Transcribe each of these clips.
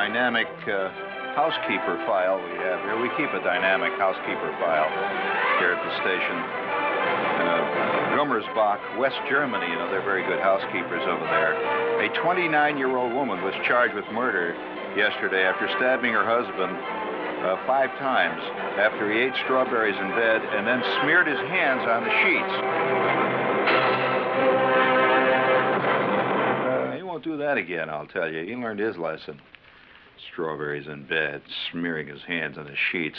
dynamic housekeeper file we have here. We keep a dynamic housekeeper file here at the station. Gummersbach, West Germany, you know, they're very good housekeepers over there. A 29-year-old woman was charged with murder yesterday after stabbing her husband 5 times after he ate strawberries in bed and then smeared his hands on the sheets. He won't do that again, I'll tell you. He learned his lesson. Strawberries in bed, smearing his hands on the sheets.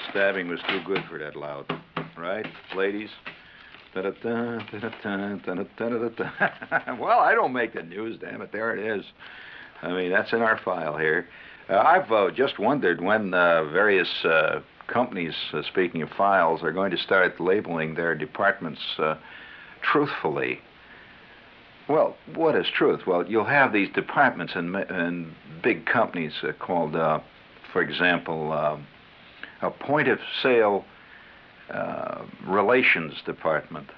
Stabbing was too good for that loud. Right, ladies? Well, I don't make the news, damn it. There it is. I mean, that's in our file here. I've just wondered when various companies, speaking of files, are going to start labeling their departments truthfully. Well, what is truth? Well, you'll have these departments in big companies called, for example, a point-of-sale relations department.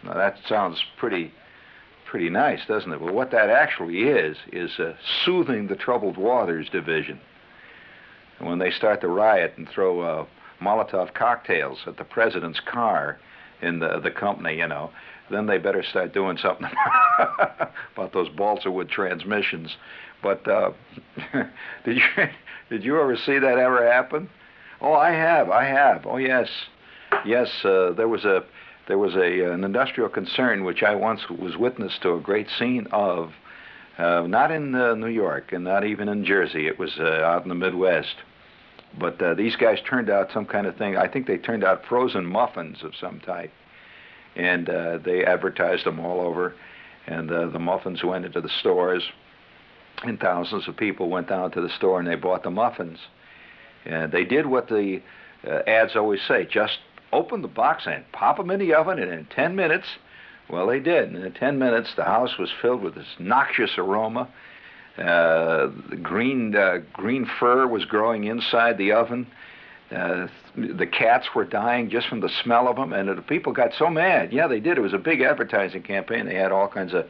Now, that sounds pretty nice, doesn't it? Well, what that actually is soothing the troubled waters division. And when they start to riot and throw Molotov cocktails at the president's car in the company, you know, then they better start doing something about those balsa wood transmissions. But did you ever see that ever happen? Oh, I have. Oh, yes. There was an industrial concern which I once was witness to a great scene of, not in New York and not even in Jersey. It was out in the Midwest. But these guys turned out some kind of thing. I think they turned out frozen muffins of some type. And they advertised them all over. And the muffins went into the stores. And thousands of people went down to the store and they bought the muffins. And they did what the ads always say, just open the box and pop them in the oven, and in 10 minutes, well, they did. And in 10 minutes, the house was filled with this noxious aroma. The green fur was growing inside the oven. The cats were dying just from the smell of them, and the people got so mad. Yeah, they did. It was a big advertising campaign. They had all kinds of,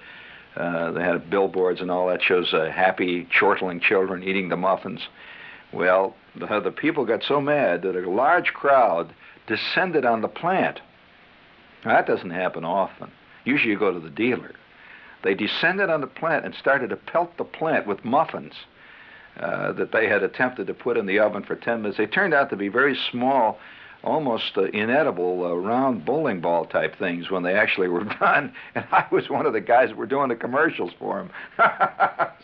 they had billboards and all that shows happy, chortling children eating the muffins. Well, the people got so mad that a large crowd descended on the plant. Now, that doesn't happen often. Usually you go to the dealer. They descended on the plant and started to pelt the plant with muffins that they had attempted to put in the oven for 10 minutes. They turned out to be very small, almost inedible, round bowling ball type things when they actually were done. And I was one of the guys that were doing the commercials for them.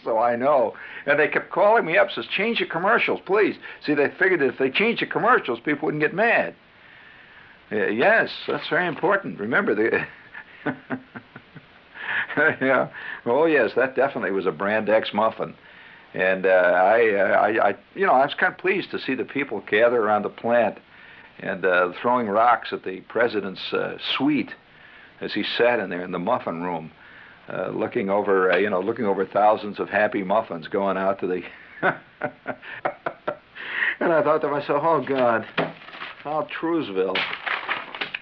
So I know. And they kept calling me up, says, change the commercials, please. See, they figured that if they changed the commercials, people wouldn't get mad. Yes, that's very important. Remember, yeah. Oh, yes, that definitely was a Brand X muffin. And I was kind of pleased to see the people gather around the plant and throwing rocks at the president's suite as he sat in there in the muffin room, looking over thousands of happy muffins going out to the. And I thought to myself, oh God, Trousville.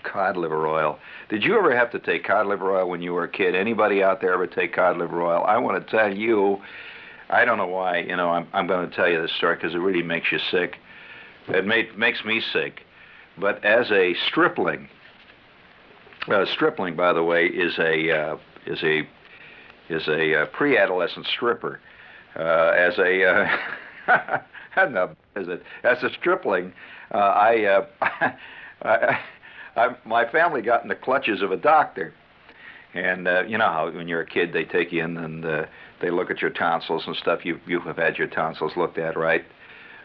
Cod liver oil. Did you ever have to take cod liver oil when you were a kid? Anybody out there ever take cod liver oil? I want to tell you, I don't know why, I'm going to tell you this story because it really makes you sick. It makes me sick. But as a stripling, stripling, by the way, is a pre-adolescent stripper. As a stripling, my family got in the clutches of a doctor. And you know how when you're a kid, they take you in and they look at your tonsils and stuff. You have had your tonsils looked at, right?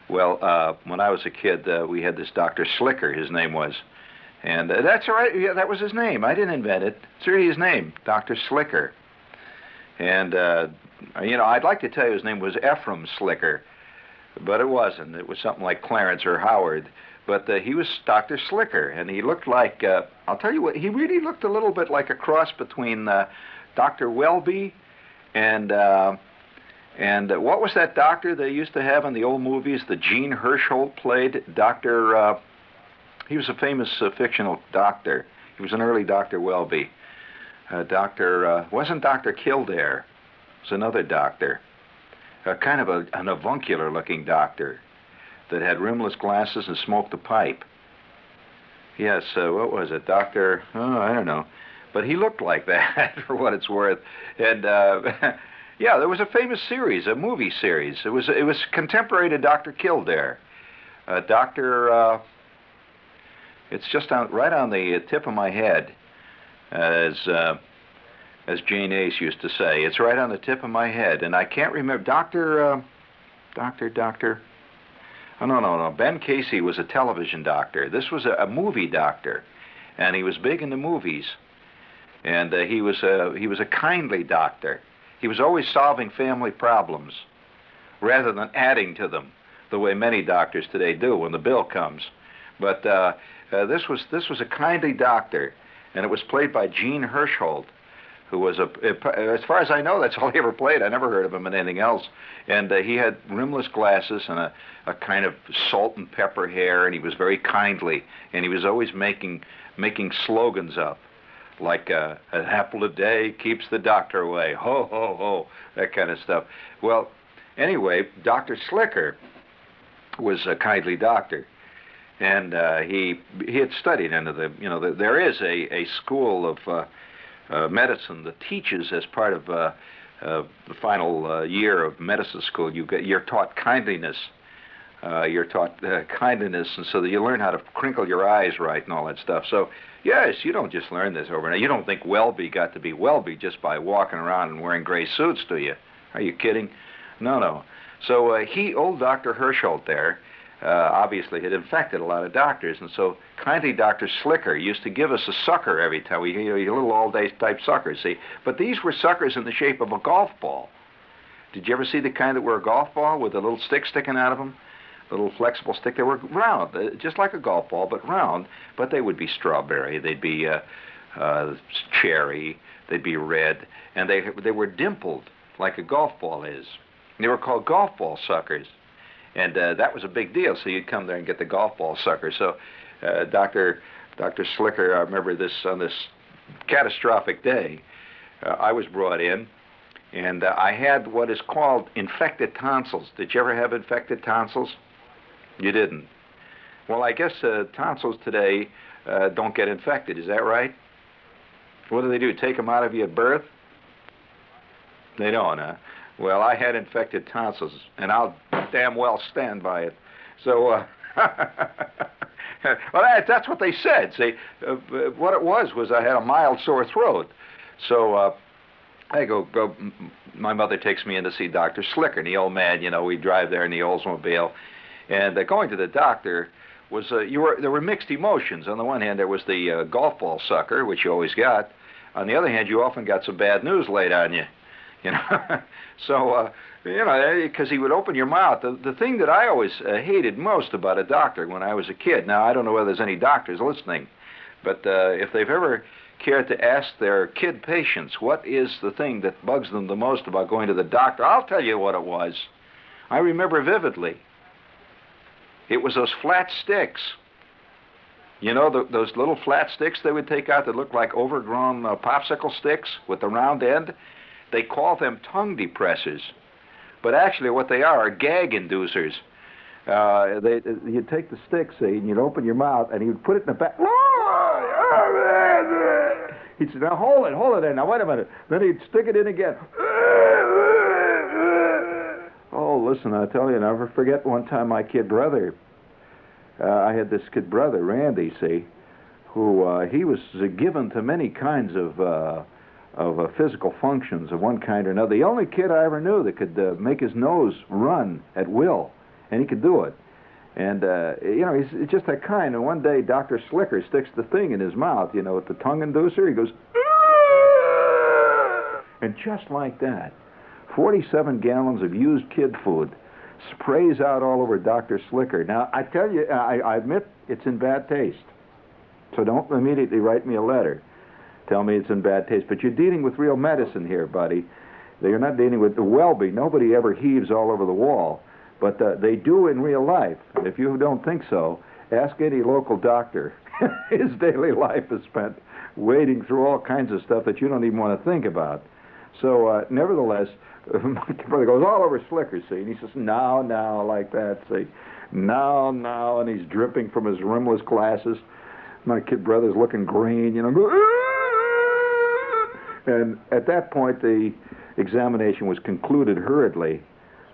Well, when I was a kid, we had this Dr. Slicker, his name was. And that's all right. Yeah, that was his name. I didn't invent it. It's really his name, Dr. Slicker. And, I'd like to tell you his name was Ephraim Slicker, but it wasn't. It was something like Clarence or Howard. But he was Dr. Slicker, and he looked like, I'll tell you what, he really looked a little bit like a cross between Dr. Welby and what was that doctor they used to have in the old movies that Gene Hirschholt played? He was a famous fictional doctor. He was an early Dr. Welby. Wasn't Dr. Kildare. It was another doctor. kind of an avuncular-looking doctor that had rimless glasses and smoked a pipe. Yes, what was it, Doctor? Oh, I don't know. But he looked like that, for what it's worth. And, yeah, there was a famous series, a movie series. It was contemporary to Dr. Kildare. It's just right on the tip of my head, as Jane Ace used to say. It's right on the tip of my head, and I can't remember. Doctor. Oh, no. Ben Casey was a television doctor. This was a movie doctor, and he was big in the movies. And he was a kindly doctor. He was always solving family problems rather than adding to them, the way many doctors today do when the bill comes. But this was a kindly doctor, and it was played by Gene Hirschholt, who was as far as I know, that's all he ever played. I never heard of him in anything else. And he had rimless glasses and a kind of salt and pepper hair, and he was very kindly, and he was always making slogans up, like an apple a day keeps the doctor away, ho, ho, ho, that kind of stuff. Well, anyway, Dr. Slicker was a kindly doctor, and he had studied under there is a school of medicine that teaches as part of the final year of medicine school. You're taught kindliness. You're taught kindliness, and so that you learn how to crinkle your eyes right and all that stuff. So, yes, you don't just learn this overnight. You don't think Welby got to be Welby just by walking around and wearing gray suits, do you? Are you kidding? No. So old Dr. Hirschholt there, obviously had infected a lot of doctors, and so kindly Dr. Slicker used to give us a sucker every time. A little all-day type suckers, see? But these were suckers in the shape of a golf ball. Did you ever see the kind that were a golf ball with a little stick sticking out of them? A little flexible stick. They were round, just like a golf ball, but round. But they would be strawberry, they'd be cherry, they'd be red, and they were dimpled like a golf ball is. They were called golf ball suckers. And that was a big deal, so you'd come there and get the golf ball sucker. So Dr. Slicker, I remember this on this catastrophic day, I was brought in, and I had what is called infected tonsils. Did you ever have infected tonsils? You didn't. Well, I guess tonsils today don't get infected. Is that right? What do? Take them out of you at birth? They don't, huh? Well, I had infected tonsils, and I'll damn well stand by it. So, well, that's what they said. See, what it was I had a mild sore throat. So I go. My mother takes me in to see Dr. Slicker, and the old man, we drive there in the Oldsmobile. And going to the doctor was, there were mixed emotions. On the one hand, there was the golf ball sucker, which you always got. On the other hand, you often got some bad news laid on you. So, because he would open your mouth. The thing that I always hated most about a doctor when I was a kid, now I don't know whether there's any doctors listening, but if they've ever cared to ask their kid patients what is the thing that bugs them the most about going to the doctor, I'll tell you what it was. I remember vividly. It was those flat sticks. Those little flat sticks they would take out that looked like overgrown popsicle sticks with the round end? They call them tongue depressors. But actually what they are gag inducers. You'd take the stick, see, and you'd open your mouth, and he would put it in the back. He'd say, now hold it there. Now, wait a minute. Then he'd stick it in again. Oh, listen, I'll tell you, never forget one time my kid brother, I had this kid brother, Randy, see, who he was given to many kinds of physical functions of one kind or another. The only kid I ever knew that could make his nose run at will, and he could do it. And, he's just that kind. And one day, Dr. Slicker sticks the thing in his mouth, with the tongue inducer. He goes, and just like that, 47 gallons of used kid food sprays out all over Dr. Slicker. Now, I tell you, I admit it's in bad taste. So don't immediately write me a letter. Tell me it's in bad taste. But you're dealing with real medicine here, buddy. You're not dealing with the Welby. Nobody ever heaves all over the wall. But they do in real life. And if you don't think so, ask any local doctor. His daily life is spent wading through all kinds of stuff that you don't even want to think about. So, nevertheless, my brother goes all over Slicker, see, and he says, now, like that, see, now, and he's dripping from his rimless glasses. My kid brother's looking green, and at that point, the examination was concluded hurriedly,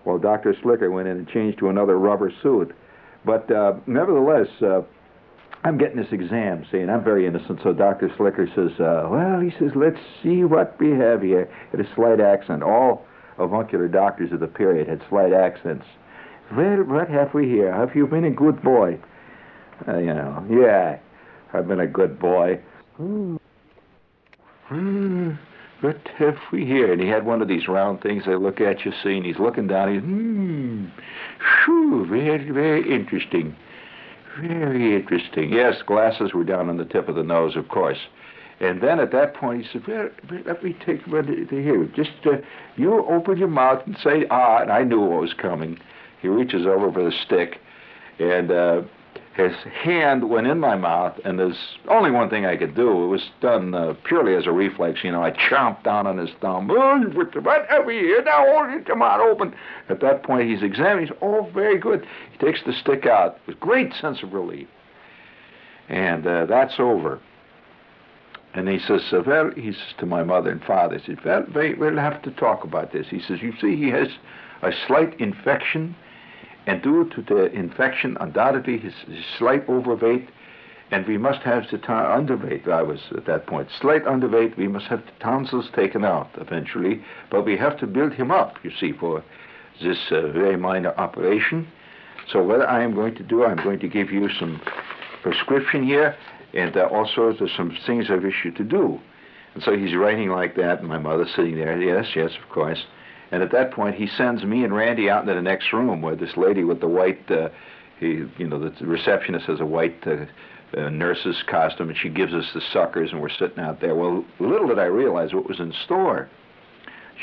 while Dr. Slicker went in and changed to another rubber suit. But nevertheless, I'm getting this exam, see, and I'm very innocent, so Dr. Slicker says, he says, let's see what we have here. It had a slight accent. All avuncular doctors of the period had slight accents. Well, what have we here? Have you been a good boy? Yeah, I've been a good boy. What have we here? And he had one of these round things they look at you, see, and he's looking down. Very, very interesting. Very interesting. Yes, glasses were down on the tip of the nose, of course. And then at that point, he said, let me take one here. Just, you open your mouth and say, and I knew what was coming. He reaches over for the stick, and his hand went in my mouth, and there's only one thing I could do. It was done purely as a reflex. I chomped down on his thumb. What have we here? Now, come on, open. At that point, he's examining. He says, very good. He takes the stick out with great sense of relief. And that's over. And he says, he says to my mother and father, he says, we'll have to talk about this. He says, you see, he has a slight infection, and due to the infection, undoubtedly, his slight overweight, and we must have the underweight. I was at that point slight underweight. We must have the tonsils taken out eventually, but we have to build him up, you see, for this very minor operation. So what I am going to do, I'm going to give you some prescription here, and also there's some things I wish you to do. And so he's writing like that, and my mother's sitting there. Yes, of course. And at that point, he sends me and Randy out into the next room where this lady with the white, the receptionist has a white nurse's costume, and she gives us the suckers, and we're sitting out there. Well, little did I realize what was in store.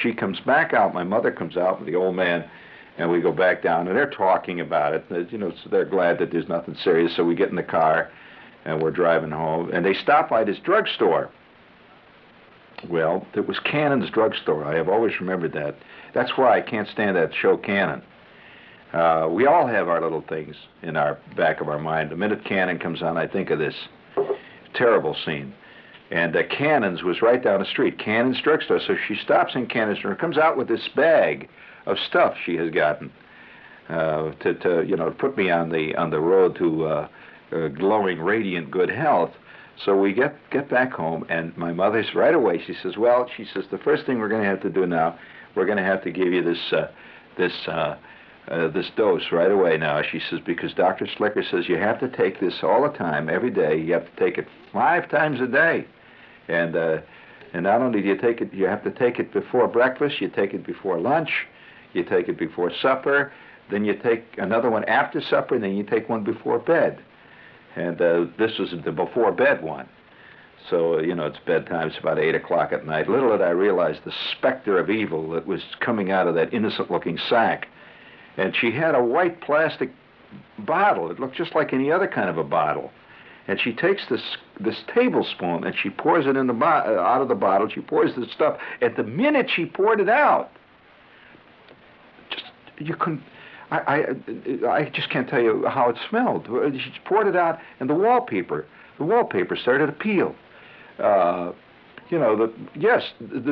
She comes back out, my mother comes out with the old man, and we go back down, and they're talking about it. So they're glad that there's nothing serious, so we get in the car, and we're driving home, and they stop by this drugstore. Well, it was Cannon's drugstore. I have always remembered that. That's why I can't stand that show Cannon. We all have our little things in our back of our mind. The minute Cannon comes on, I think of this terrible scene. And Cannon's was right down the street, Cannon's drugstore. So she stops in Cannon's drugstore, comes out with this bag of stuff she has gotten to put me on the road to glowing, radiant good health. So we get back home, and my mother's right away. She says, the first thing we're going to have to do now, we're going to have to give you this dose right away now. She says, because Dr. Slicker says you have to take this all the time, every day. You have to take it 5 times a day. And not only do you take it, you have to take it before breakfast, you take it before lunch, you take it before supper, then you take another one after supper, and then you take one before bed. And this was the before bed one. So, it's bedtime. It's about 8 o'clock at night. Little did I realize the specter of evil that was coming out of that innocent-looking sack. And she had a white plastic bottle. It looked just like any other kind of a bottle. And she takes this tablespoon and she pours it in out of the bottle. She pours the stuff. At the minute she poured it out, you couldn't... I just can't tell you how it smelled. She poured it out, and the wallpaper started to peel. The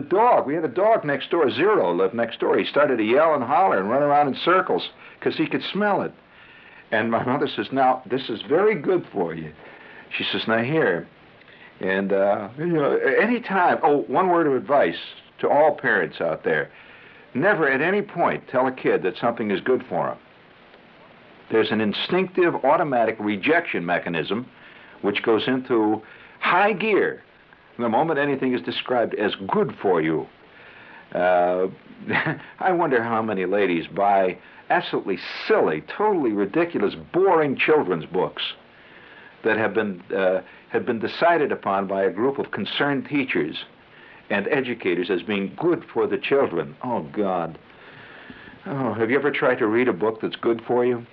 dog. We had a dog next door. Zero lived next door. He started to yell and holler and run around in circles because he could smell it. And my mother says, "Now this is very good for you." She says, "Now here, and any time." Oh, one word of advice to all parents out there. Never at any point tell a kid that something is good for him. There's an instinctive automatic rejection mechanism which goes into high gear the moment anything is described as good for you. I wonder how many ladies buy absolutely silly, totally ridiculous, boring children's books that have been decided upon by a group of concerned teachers and educators as being good for the children. Oh, God. Oh, have you ever tried to read a book that's good for you?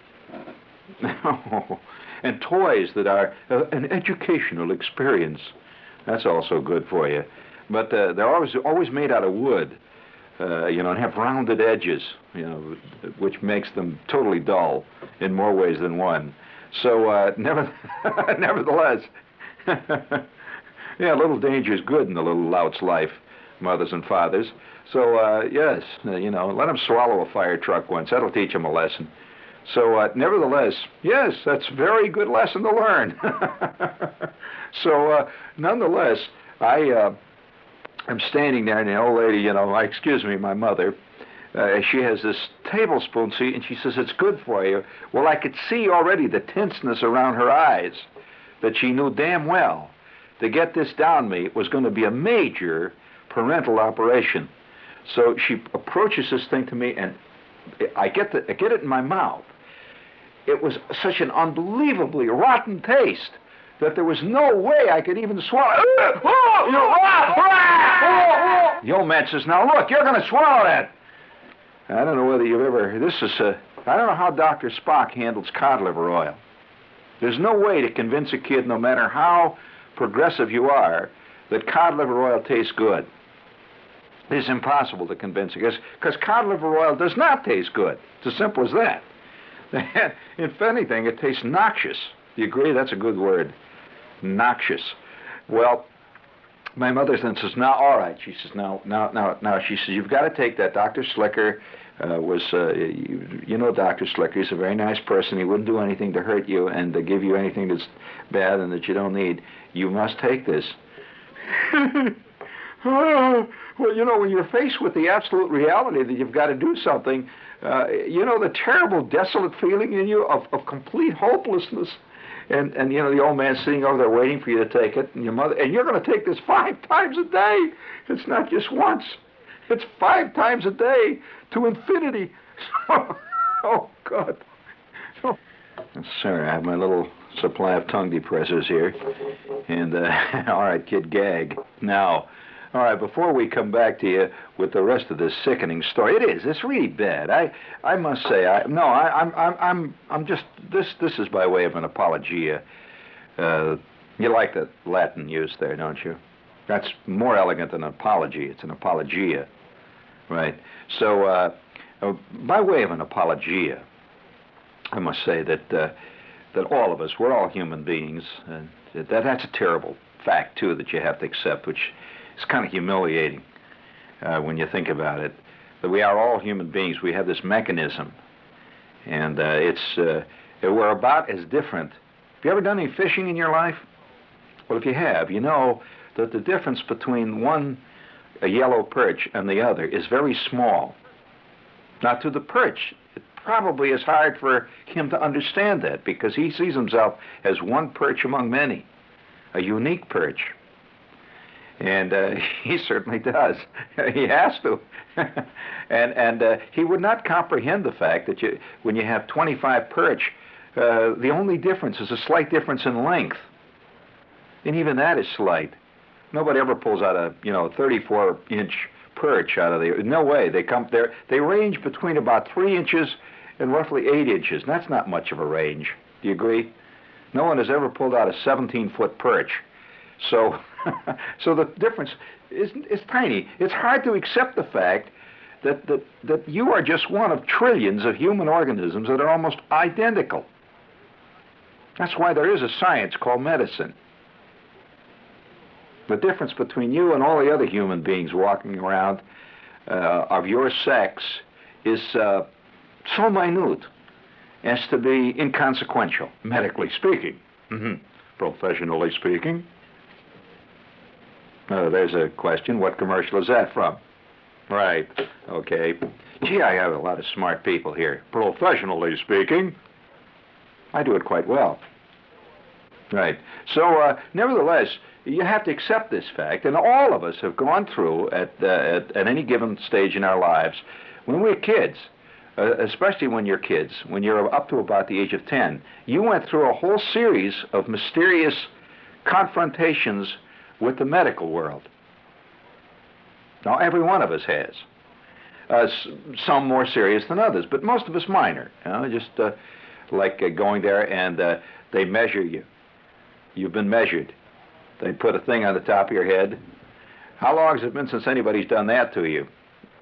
No. And toys that are an educational experience. That's also good for you. but they're always made out of wood, and have rounded edges, which makes them totally dull in more ways than one. So, nevertheless, a little danger is good in the little lout's life, mothers and fathers. So, yes, let them swallow a fire truck once. That'll teach them a lesson. So, nevertheless, yes, that's a very good lesson to learn. So, nonetheless, I'm standing there, and the old lady, excuse me, my mother, she has this tablespoon, see, and she says, it's good for you. Well, I could see already the tenseness around her eyes, that she knew damn well to get this down me was going to be a major parental operation. So she approaches this thing to me, and I get it in my mouth. It was such an unbelievably rotten taste that there was no way I could even swallow. The old man says, now look, you're going to swallow that. I don't know whether you've ever, I don't know how Dr. Spock handles cod liver oil. There's no way to convince a kid, no matter how progressive you are, that cod liver oil tastes good. It's impossible to convince it, because cod liver oil does not taste good. It's as simple as that. If anything, it tastes noxious. Do you agree? That's a good word. Noxious. Well, my mother then says, now, all right. She says, now, she says, you've got to take that. Dr. Slicker Dr. Slicker. He's a very nice person. He wouldn't do anything to hurt you and to give you anything that's bad and that you don't need. You must take this. Well, when you're faced with the absolute reality that you've got to do something, the terrible, desolate feeling in you of complete hopelessness. And the old man sitting over there waiting for you to take it, and your mother, and you're going to take this 5 times a day. It's not just once. It's 5 times a day to infinity. Oh, God. Oh. Sir, I have my little supply of tongue depressors here. And, all right, kid, gag. Now, all right, before we come back to you with the rest of this sickening story, it's really bad. I must say, I'm just, this is by way of an apologia. You like the Latin use there, don't you? That's more elegant than an apology. It's an apologia, right? So, by way of an apologia, I must say that all of us, we're all human beings. That's a terrible fact, too, that you have to accept, which is kind of humiliating when you think about it. That we are all human beings. We have this mechanism. And we're about as different. Have you ever done any fishing in your life? Well, if you have, you know that the difference between a yellow perch and the other is very small. Now, to the perch, it probably is hard for him to understand that because he sees himself as one perch among many, a unique perch. And he certainly does. He has to. and he would not comprehend the fact that when you have 25 perch, the only difference is a slight difference in length. And even that is slight. Nobody ever pulls out a 34-inch perch out of the. No way. They range between about 3 inches and roughly 8 inches. And that's not much of a range. Do you agree? No one has ever pulled out a 17-foot perch. So the difference is tiny. It's hard to accept the fact that you are just one of trillions of human organisms that are almost identical. That's why there is a science called medicine. The difference between you and all the other human beings walking around of your sex is so minute as to be inconsequential, medically speaking. Mm-hmm. Professionally speaking. There's a question. What commercial is that from? Right. Okay. Gee, I have a lot of smart people here. Professionally speaking. I do it quite well. Right. So, nevertheless, you have to accept this fact, and all of us have gone through at any given stage in our lives, when we're kids, especially when you're kids, when you're up to about the age of 10, you went through a whole series of mysterious confrontations with the medical world. Now, every one of us has. Some more serious than others, but most of us minor. Just like going there and they measure you. You've been measured. They put a thing on the top of your head. How long has it been since anybody's done that to you?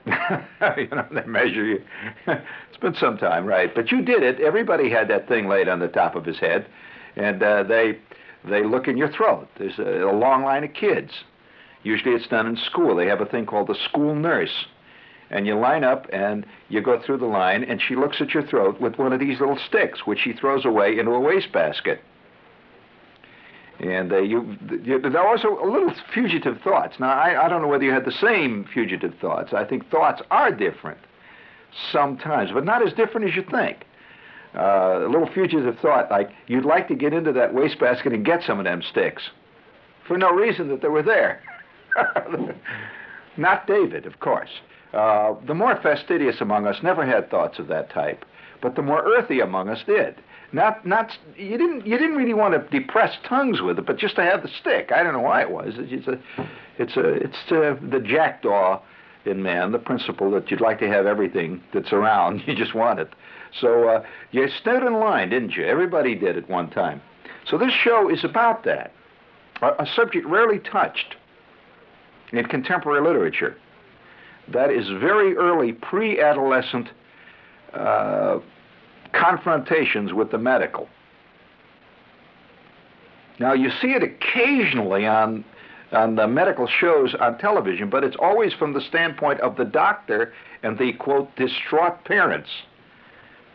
They measure you. It's been some time, right? But you did it. Everybody had that thing laid on the top of his head, and they look in your throat. There's a long line of kids. Usually it's done in school. They have a thing called the school nurse. And you line up, and you go through the line, and she looks at your throat with one of these little sticks, which she throws away into a wastebasket. And there are also little fugitive thoughts. Now, I don't know whether you had the same fugitive thoughts. I think thoughts are different sometimes, but not as different as you think. A little fugitive thought, like you'd like to get into that wastebasket and get some of them sticks for no reason that they were there. Not David, of course. The more fastidious among us never had thoughts of that type, but the more earthy among us did. You didn't really want to depress tongues with it, but just to have the stick. I don't know why it was. It's the jackdaw in man, the principle that you'd like to have everything that's around. You just want it. So you stood in line, didn't you? Everybody did at one time. So this show is about that, a subject rarely touched in contemporary literature. That is very early, pre-adolescent confrontations with the medical. Now, you see it occasionally on the medical shows on television, but it's always from the standpoint of the doctor and the, quote, distraught parents,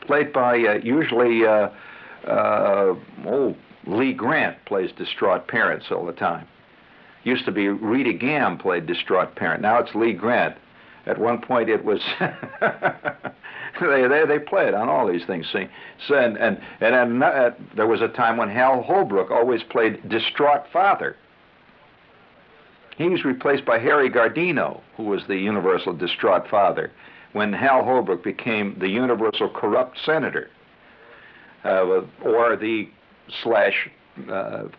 played by usually, Lee Grant plays distraught parents all the time. Used to be Rita Gam played distraught parent. Now it's Lee Grant. At one point it was they play it on all these things. See, so, and there was a time when Hal Holbrook always played distraught father. He was replaced by Harry Gardino, who was the universal distraught father, when Hal Holbrook became the universal corrupt senator, or the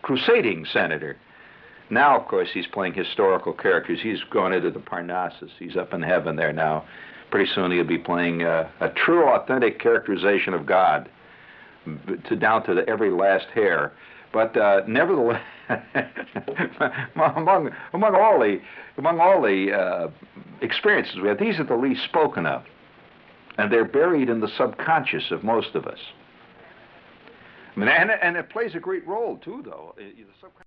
crusading senator. Now, of course, he's playing historical characters. He's gone into the Parnassus. He's up in heaven there now. Pretty soon he'll be playing a true, authentic characterization of God, down to every last hair. But nevertheless, among all the experiences we have, these are the least spoken of, and they're buried in the subconscious of most of us. I mean, and it plays a great role too, though. The subconscious